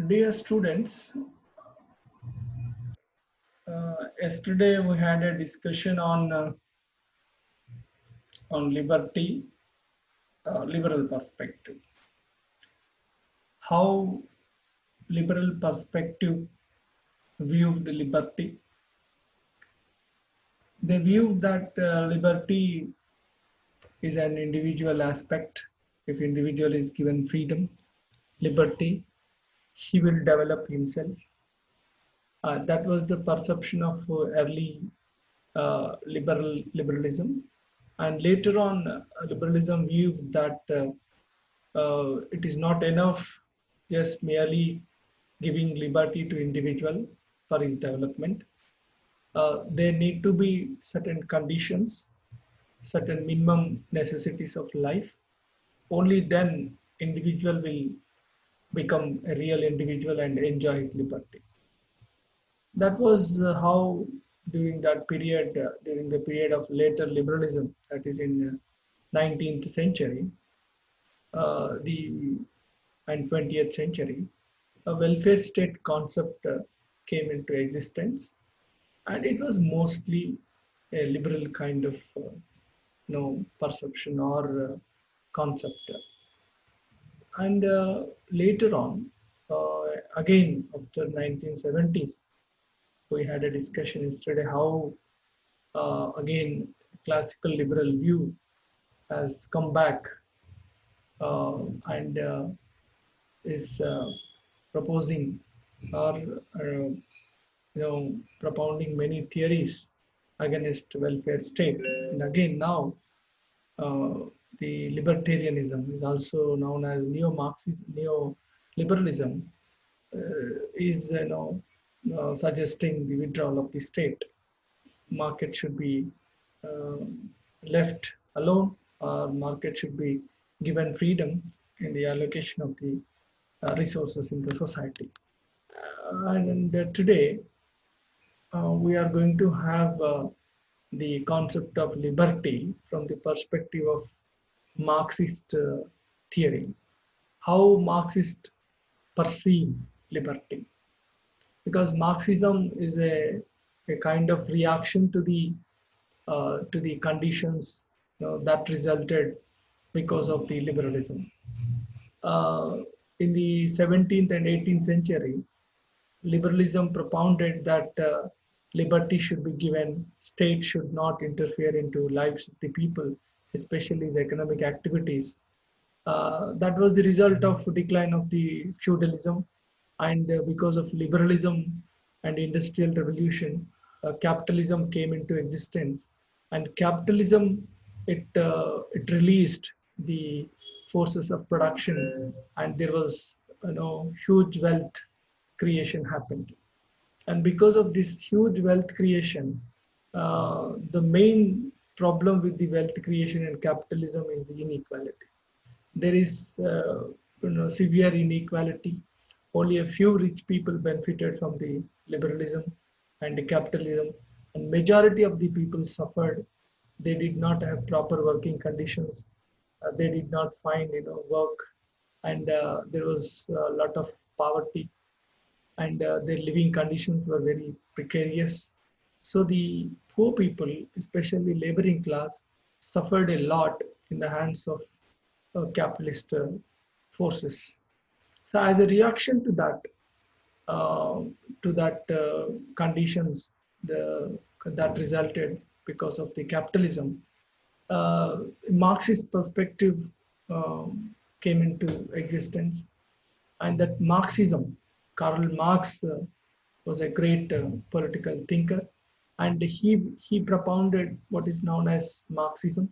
Dear students, yesterday we had a discussion on liberty, liberal perspective. How liberal perspective viewed liberty. They view that liberty is an individual aspect. If individual is given freedom, liberty, he will develop himself. That was the perception of early liberalism, and later on, liberalism viewed that it is not enough just merely giving liberty to individual for his development. There need to be certain conditions, certain minimum necessities of life. Only then individual will become a real individual and enjoy his liberty. That was how during that period, during the period of later liberalism, that is in 19th century, the and 20th century, a welfare state concept came into existence, and it was mostly a liberal kind of perception or concept. And later on, again after 1970s, we had a discussion yesterday how again classical liberal view has come back and is proposing or propounding many theories against welfare state. And again now uh, the libertarianism is also known as neo-Marxism, neo-liberalism is suggesting the withdrawal of the state. Market should be uh, left alone, or market should be given freedom in the allocation of the resources in the society. And today we are going to have the concept of liberty from the perspective of Marxist theory, how Marxists perceive liberty. Because Marxism is a kind of reaction to the conditions that resulted because of the liberalism. Uh, in the 17th and 18th century, liberalism propounded that liberty should be given, state should not interfere into lives of the people, especially its economic activities. That was the result of decline of the feudalism, and because of liberalism and industrial revolution, capitalism came into existence, and capitalism it released the forces of production, and there was huge wealth creation happened. And because of this huge wealth creation, the main problem with the wealth creation and capitalism is the inequality. There is severe inequality. Only a few rich people benefited from the liberalism and the capitalism, and majority of the people suffered. They did not have proper working conditions. They did not find work, and there was a lot of poverty, and their living conditions were very precarious. So the poor people, especially laboring class, suffered a lot in the hands of capitalist forces. So as a reaction uh, to that conditions that resulted because of the capitalism, Marxist perspective came into existence, and that Marxism, Karl Marx was a great political thinker, and he propounded what is known as Marxism.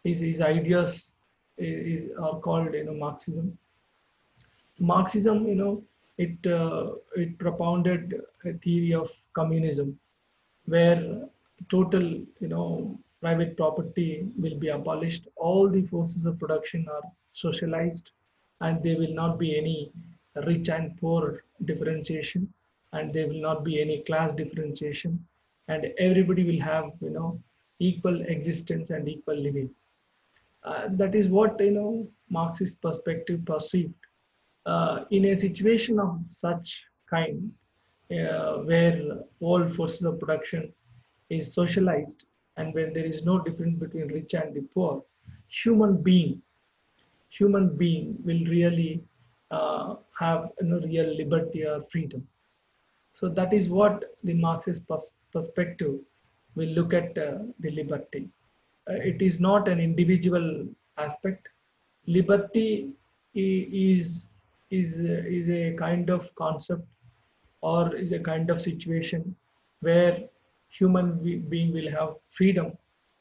His ideas are called Marxism. Marxism, it propounded a theory of communism, where total, private property will be abolished. All the forces of production are socialized, and there will not be any rich and poor differentiation, and there will not be any class differentiation, and everybody will have, equal existence and equal living. That is what Marxist perspective perceived. In a situation of such kind, where all forces of production is socialized, and when there is no difference between rich and the poor, human being human being will really have real liberty or freedom. So that is what the Marxist perspective will look at the liberty. It is not an individual aspect. Liberty is a kind of concept, or is a kind of situation where human being will have freedom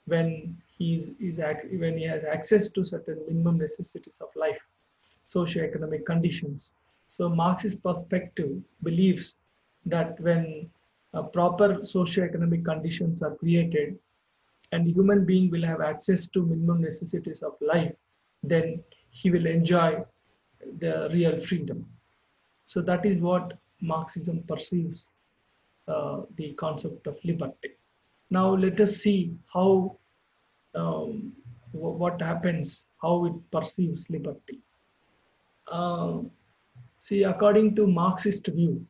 when when he has access to certain minimum necessities of life, socioeconomic conditions. So Marxist perspective believes that when proper socioeconomic conditions are created and human being will have access to minimum necessities of life, then he will enjoy the real freedom. So that is what Marxism perceives the concept of liberty. Now let us see how what happens, how it perceives liberty. Uh, See, according to Marxist view,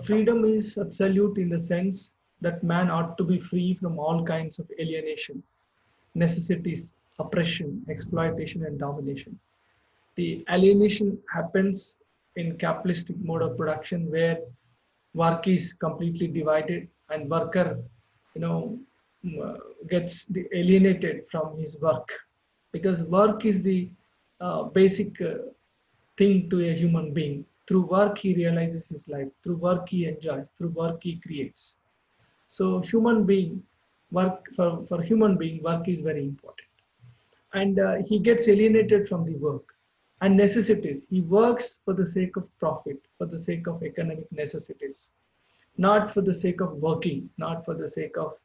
freedom is absolute in the sense that man ought to be free from all kinds of alienation, necessities, oppression, exploitation, and domination. The alienation happens in capitalistic mode of production where work is completely divided and worker, you know, gets alienated from his work, because work is the basic thing to a human being. Through work, he realizes his life. Through work, he enjoys. Through work, he creates. So, for human being, work is very important, and he gets alienated from the work and necessities. He works for the sake of profit, for the sake of economic necessities, not for the sake of working, not for the sake of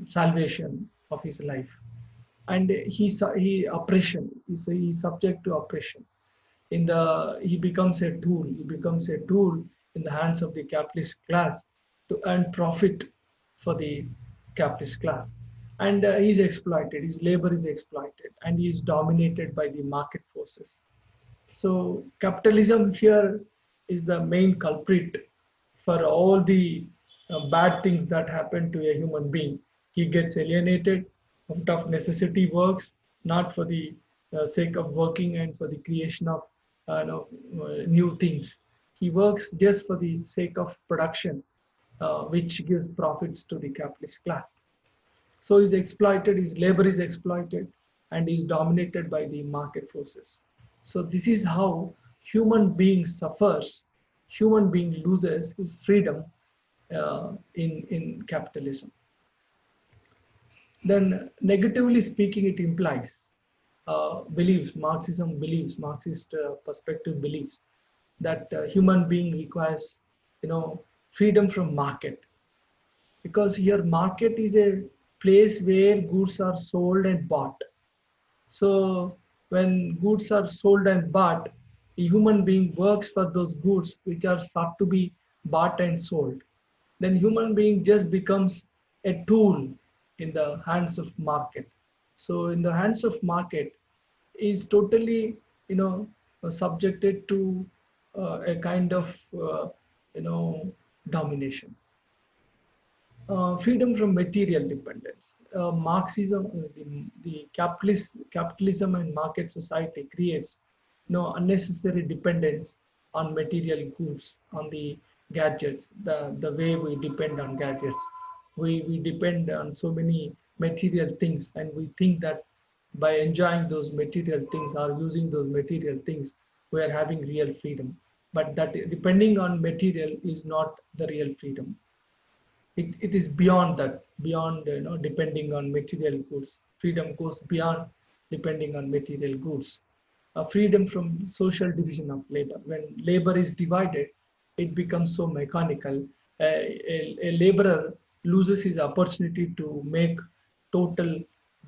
salvation of his life. And he oppression. He's subject to oppression. He becomes a tool. He becomes a tool in the hands of the capitalist class to earn profit for the capitalist class, and he's exploited. His labor is exploited, and he is dominated by the market forces. So capitalism here is the main culprit for all the bad things that happen to a human being. He gets alienated, out of necessity works, not for the sake of working and for the creation of new things. He works just for the sake of production, which gives profits to the capitalist class. So he's exploited, his labor is exploited, and is dominated by the market forces. So this is how human being suffers, human being loses his freedom in capitalism. Then negatively speaking, it implies, Marxist perspective believes that human being requires, freedom from market, because here market is a place where goods are sold and bought. So when goods are sold and bought, a human being works for those goods which are sought to be bought and sold. Then human being just becomes a tool in the hands of market. So in the hands of market is totally, subjected to a kind of, domination. Freedom from material dependence. Marxism, the capitalism and market society creates unnecessary dependence on material goods, on the gadgets, the way we depend on gadgets. We depend on so many material things, and we think that by enjoying those material things or using those material things, we are having real freedom. But that depending on material is not the real freedom. It is beyond that, beyond depending on material goods. Freedom goes beyond depending on material goods. Freedom from social division of labor. When labor is divided, it becomes so mechanical. A laborer loses his opportunity to make total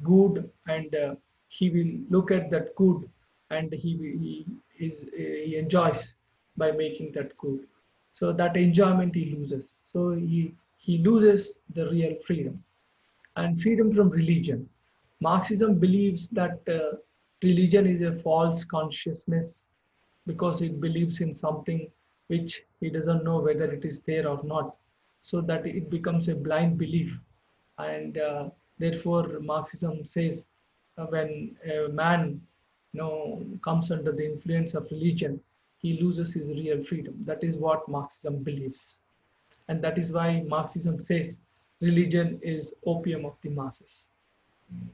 good, and he will look at that good, and he enjoys by making that good. So that enjoyment he loses. So he loses the real freedom. And freedom from religion. Marxism believes that Religion is a false consciousness because it believes in something which he doesn't know whether it is there or not, so that it becomes a blind belief. And therefore Marxism says, when a man comes under the influence of religion, he loses his real freedom. That is what Marxism believes, and that is why Marxism says religion is opium of the masses.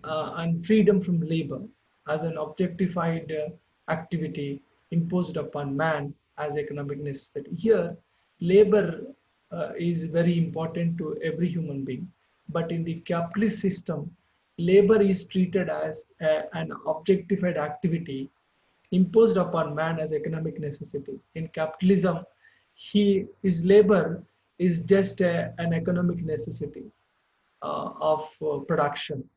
And freedom from labor as an objectified activity imposed upon man as economic necessity. Here, labor is very important to every human being, but in the capitalist system, labor is treated as an objectified activity imposed upon man as economic necessity. In capitalism, his labor is just an economic necessity of production,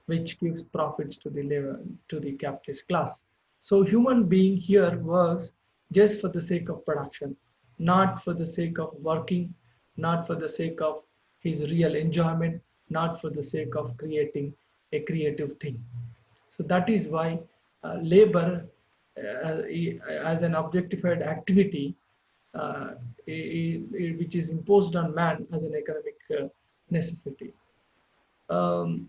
which gives profits to the labor, to the capitalist class. So human being here works just for the sake of production, not for the sake of working, not for the sake of his real enjoyment, not for the sake of creating a creative thing. So that is why labor as an objectified activity, uh, which is imposed on man as an economic necessity. Um,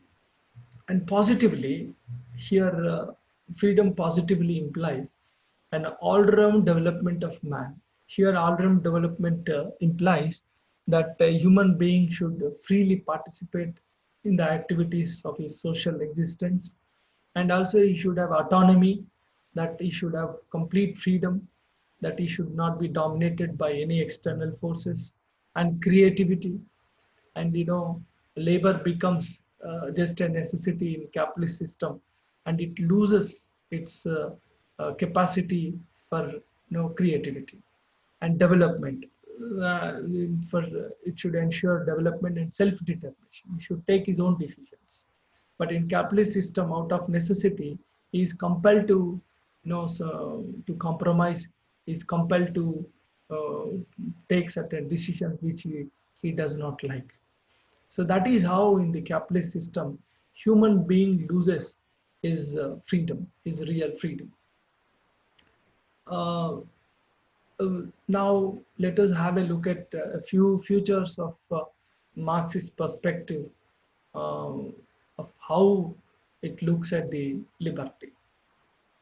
and positively, here freedom positively implies an all-round development of man. Here all-round development implies that a human being should freely participate in the activities of his social existence, and also he should have autonomy, that he should have complete freedom, that he should not be dominated by any external forces, and creativity. And labor becomes just a necessity in capitalist system, and it loses its capacity for creativity and development. For it should ensure development and self-determination. He should take his own decisions. But in capitalist system, out of necessity, he is compelled to to compromise. He is compelled to uh, take certain decisions which he does not like. So that is how in the capitalist system, human being loses his freedom, his real freedom. Uh, Now let us have a look at a few features of Marxist perspective, um, of how it looks at the liberty.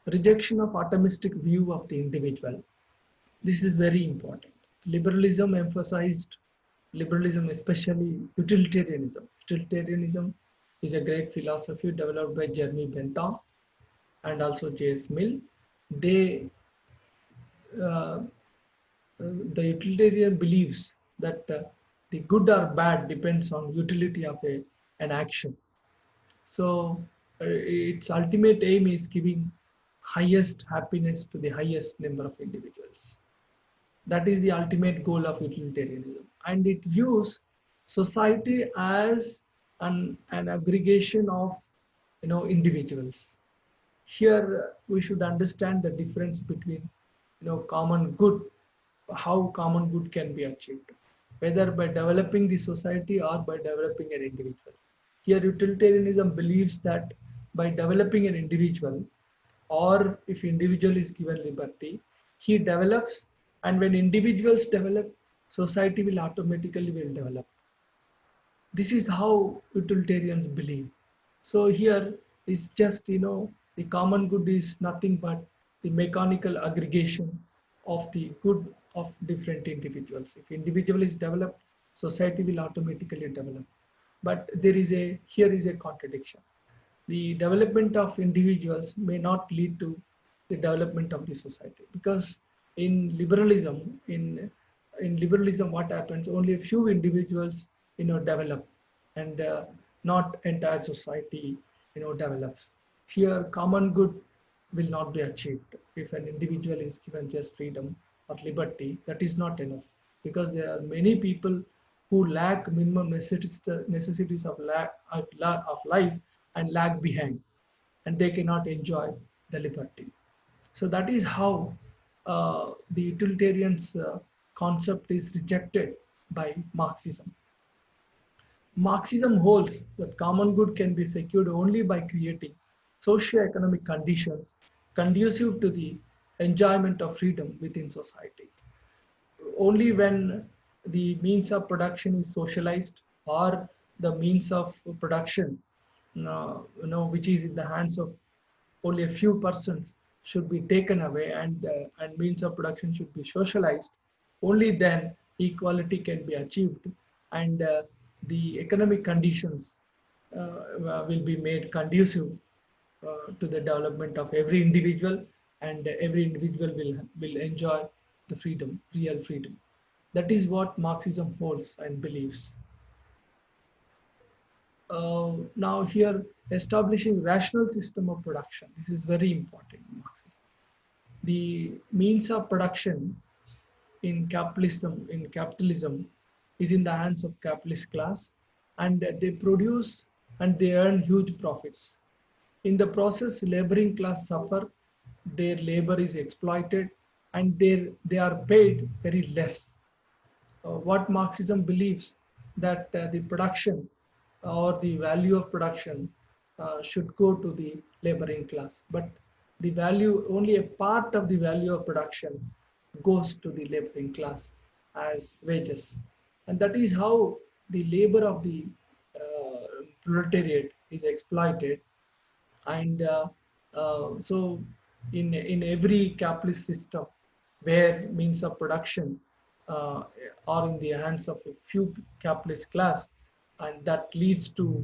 Rejection of atomistic view of the individual. This is very important. Liberalism emphasized, liberalism especially utilitarianism. Utilitarianism is a great philosophy developed by Jeremy Bentham and also J.S. Mill. They, uh, the utilitarian believes that the good or bad depends on utility of an action. So its ultimate aim is giving highest happiness to the highest number of individuals. That is the ultimate goal of utilitarianism. And it views society as an aggregation of individuals. Here we should understand the difference between common good, how common good can be achieved, whether by developing the society or by developing an individual. Here utilitarianism believes that by developing an individual, or if individual is given liberty, he develops, and when individuals develop, society will automatically will develop. This is how utilitarians believe. So here is just the common good is nothing but the mechanical aggregation of the good of different individuals. If individual is developed, society will automatically develop. But there is a here is a contradiction. The development of individuals may not lead to the development of the society, because in liberalism what happens, only a few individuals develop, and not entire society develops. Here common good will not be achieved if an individual is given just freedom or liberty. That is not enough, because there are many people who lack minimum necessities of life and lag behind, and they cannot enjoy the liberty. So that is how the utilitarian's concept is rejected by Marxism. Marxism holds that common good can be secured only by creating socio-economic conditions conducive to the enjoyment of freedom within society. Only when the means of production is socialized, or the means of production which is in the hands of only a few persons, should be taken away, and means of production should be socialized, only then equality can be achieved, and the economic conditions will be made conducive to the development of every individual, and every individual will enjoy the freedom, real freedom. That is what Marxism holds and believes. Now here, establishing rational system of production. This is very important in Marxism. The means of production in capitalism is in the hands of capitalist class, and they produce and they earn huge profits. In the process, laboring class suffer, their labor is exploited, and they are paid very less. What Marxism believes, that the production or the value of production should go to the laboring class, but the value, only a part of the value of production goes to the laboring class as wages, and that is how the labor of the proletariat is exploited. And so in every capitalist system where means of production uh, are in the hands of a few capitalist class, and that leads to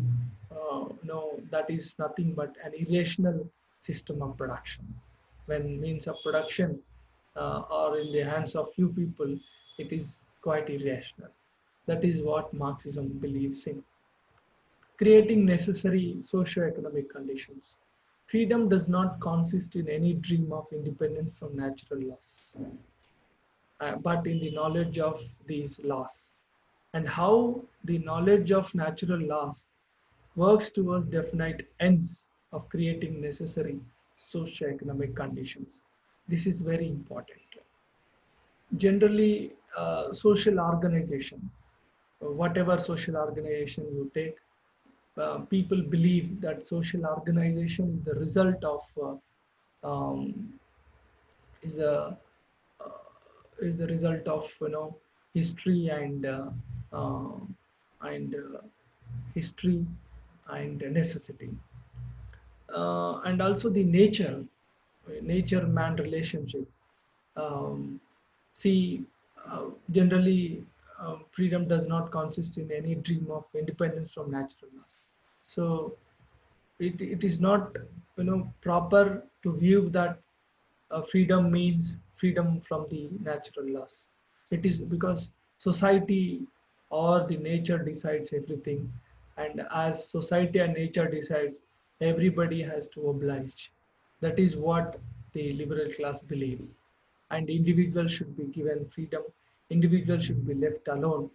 that is nothing but an irrational system of production. When means of production are in the hands of few people, it is quite irrational. That is what Marxism believes in. Creating necessary socio-economic conditions. Freedom does not consist in any dream of independence from natural laws, but in the knowledge of these laws, and how the knowledge of natural laws works towards definite ends of creating necessary socio-economic conditions. This is very important. Generally, social organization, whatever social organization you take, people believe that social organization is the result of um, is the is the result of history uh, and history and necessity, and also the nature man relationship. um, See, generally, freedom does not consist in any dream of independence from natural laws. So it is not proper to view that freedom means freedom from the natural laws. It is because society or the nature decides everything, and as society and nature decides, everybody has to oblige. That is what the liberal class believe, and individuals should be given freedom. Individuals should be left alone,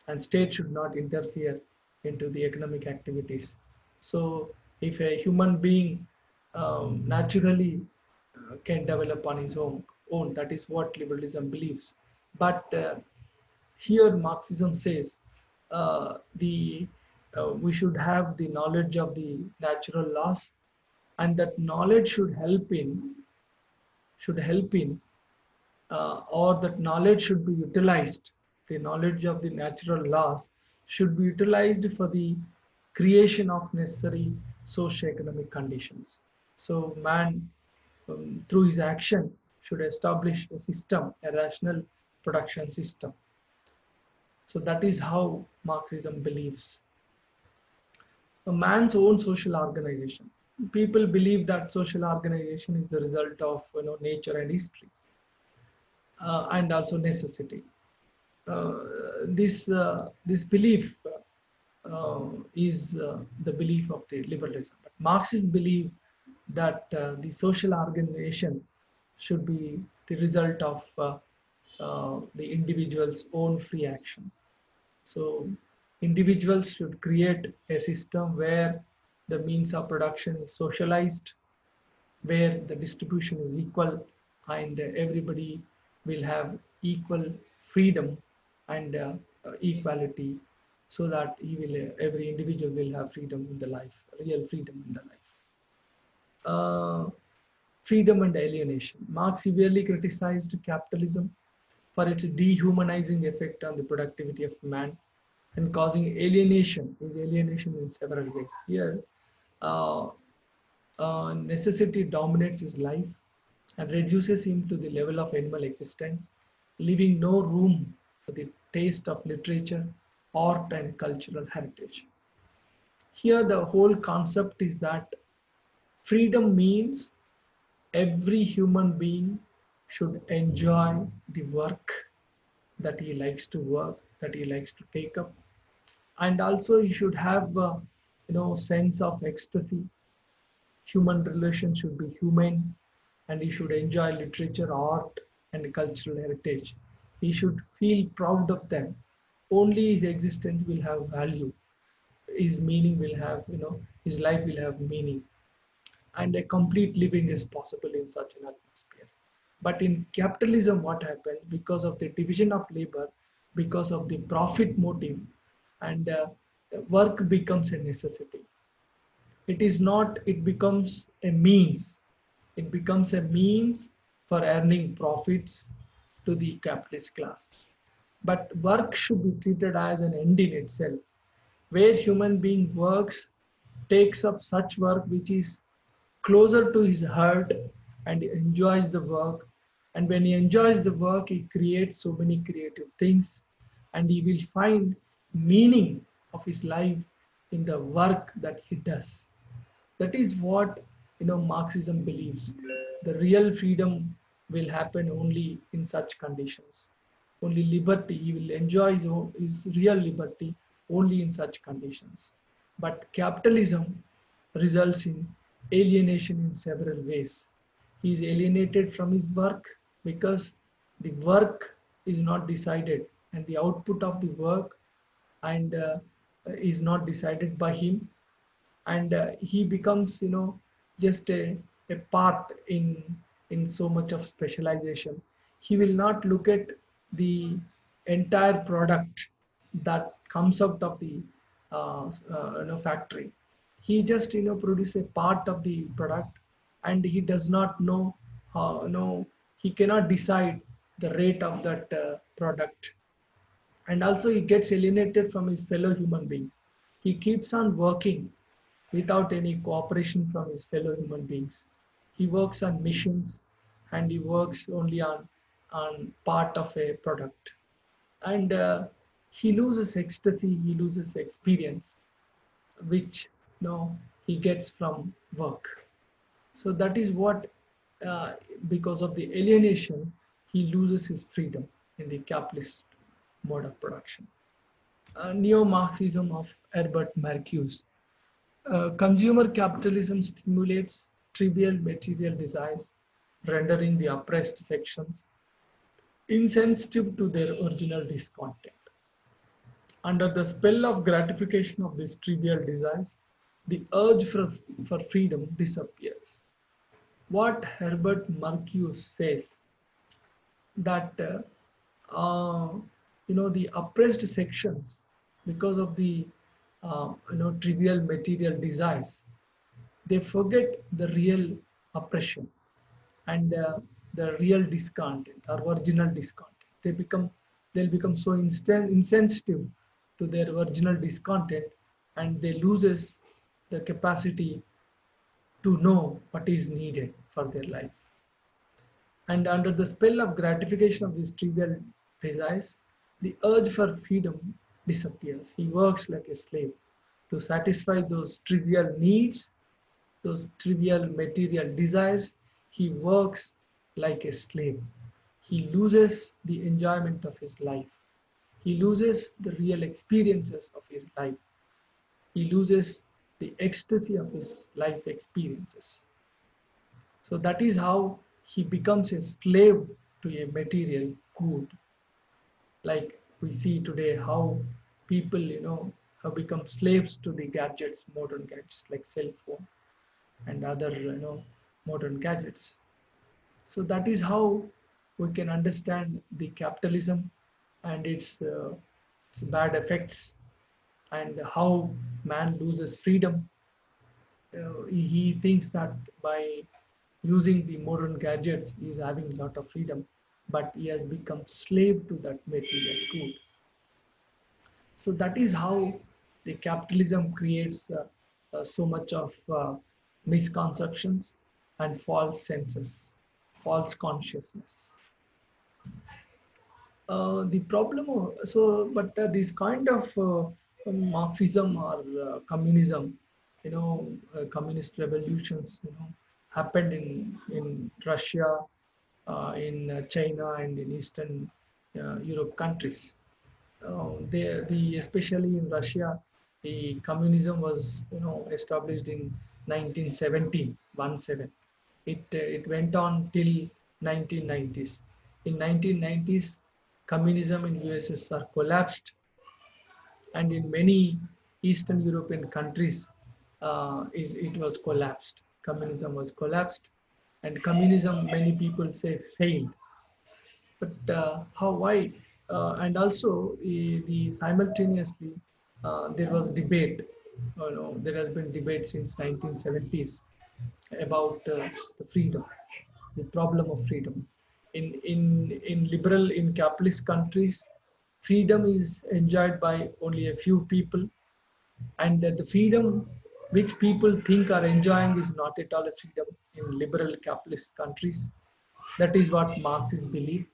and state should not interfere into the economic activities. So if a human being naturally can develop on his own, that is what liberalism believes. But here Marxism says the we should have the knowledge of the natural laws, and that knowledge should help in or that knowledge should be utilized. The knowledge of the natural laws should be utilized for the creation of necessary socio-economic conditions. So man, through his action, should establish a system, a rational production system. So that is how Marxism believes. A man's own social organization. People believe that social organization is the result of nature and history, and also necessity. Uh, this belief is the belief of the liberalism. But Marxists believe that the social organization should be the result of the individual's own free action. So individuals should create a system where the means of production is socialized, where the distribution is equal, and everybody will have equal freedom and equality, so that every individual will have freedom in the life, real freedom in the life. uh, freedom and alienation. Marx severely criticized capitalism for its dehumanizing effect on the productivity of man and causing alienation. Is alienation in several ways. Here, uh, necessity dominates his life and reduces him to the level of animal existence, leaving no room for the taste of literature, art, and cultural heritage. Here, the whole concept is that freedom means every human being should enjoy the work that he likes to work, that he likes to take up, and also he should have sense of ecstasy. Human relations should be humane, and he should enjoy literature, art, and cultural heritage. He should feel proud of them. Only his existence will have value. His meaning will have, his life will have meaning, and a complete living is possible in such an atmosphere. But in capitalism, what happens because of the division of labor, because of the profit motive, and work becomes a necessity. It is not, it becomes a means. It becomes a means for earning profits to the capitalist class. But work should be treated as an end in itself, where human being works, takes up such work which is closer to his heart and enjoys the work. And when he enjoys the work, he creates so many creative things, and he will find meaning of his life in the work that he does. That is what Marxism believes. The real freedom will happen only in such conditions. Only liberty, he will enjoy his real liberty only in such conditions. But capitalism results in alienation in several ways. He is alienated from his work because the work is not decided, and the output of the work and is not decided by him, and he becomes just a part in so much of specialization. He will not look at the entire product that comes out of the factory. He just produce a part of the product, and he does not know how, he cannot decide the rate of that product. And also he gets alienated from his fellow human beings. He keeps on working without any cooperation from his fellow human beings. He works on missions, and he works only on part of a product. And he loses ecstasy, he loses experience, which he gets from work. So that is what, because of the alienation, he loses his freedom in the capitalist mode of production. Neo-Marxism of Herbert Marcuse. Consumer capitalism stimulates trivial material desires, rendering the oppressed sections insensitive to their original discontent. Under the spell of gratification of these trivial desires, the urge for freedom disappears. What Herbert Marcuse says, that the oppressed sections, because of the trivial material desires, they forget the real oppression and the real discontent or original discontent. They'll become so insensitive to their original discontent, and they loses the capacity to know what is needed for their life. And under the spell of gratification of these trivial desires, the urge for freedom disappears. He works like a slave to satisfy those trivial needs, those trivial material desires. He works like a slave. He loses the enjoyment of his life. He loses the real experiences of his life. He loses the ecstasy of his life experiences. So that is how he becomes a slave to a material good. Like we see today how people, have become slaves to the gadgets, modern gadgets like cell phone and other, modern gadgets. So that is how we can understand the capitalism and its bad effects, and how man loses freedom. he thinks that by using the modern gadgets, he is having a lot of freedom, but he has become slave to that material good. So that is how the capitalism creates so much of misconceptions and false senses, false consciousness. The problem of, so but this kind of Marxism or communism, communist revolutions, happened in Russia, in China, and in Eastern Europe countries. The especially in Russia, the communism was established in 1917, 17. It went on till 1990s. In 1990s, communism in USSR collapsed, and in many Eastern European countries, it was collapsed. Communism was collapsed, and communism, many people say, failed. But how, why? And also, the simultaneously, there was debate. There has been debate since 1970s about the freedom, the problem of freedom. In liberal, in capitalist countries, freedom is enjoyed by only a few people, and that the freedom which people think are enjoying is not at all a freedom in liberal capitalist countries. That is what Marxists believe.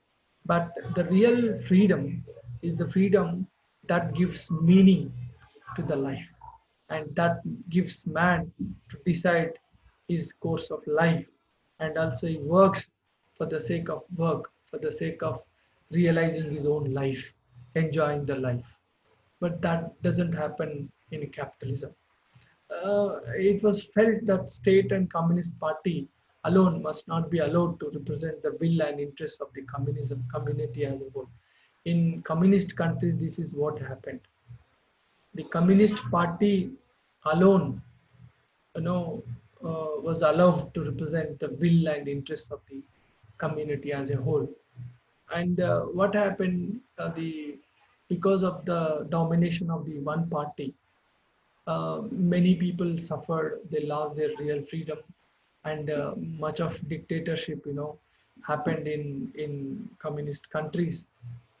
But the real freedom is the freedom that gives meaning to the life, and that gives man to decide his course of life, and also he works for the sake of work, for the sake of realizing his own life, enjoying the life. But that doesn't happen in capitalism. It was felt that state and communist party alone must not be allowed to represent the will and interests of the communism community as a whole. In communist countries, this is what happened. The communist party alone, was allowed to represent the will and interests of the community as a whole. And what happened? The Because of the domination of the one party, many people suffered. They lost their real freedom, and much of dictatorship, happened in communist countries.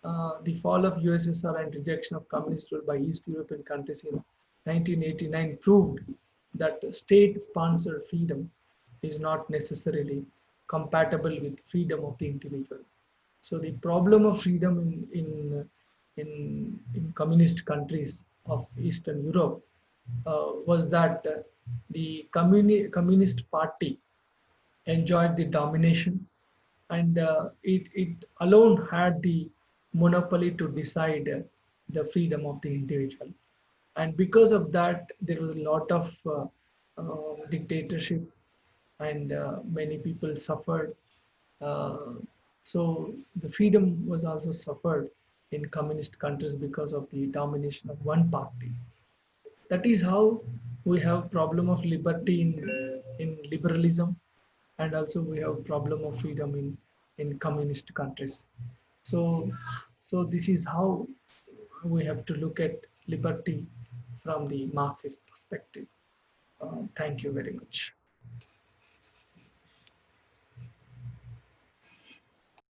The fall of USSR and rejection of communist rule by East European countries in 1989 proved that state-sponsored freedom is not necessarily compatible with freedom of the individual. So the problem of freedom in communist countries of Eastern Europe was that the Communist Party enjoyed the domination, and it alone had the monopoly to decide the freedom of the individual. And because of that, there was a lot of dictatorship, and many people suffered. Uh, so the freedom was also suffered in communist countries because of the domination of one party. That is how we have problem of liberty in liberalism, and also we have problem of freedom in communist countries. So so this is how we have to look at liberty from the Marxist perspective. Thank you very much.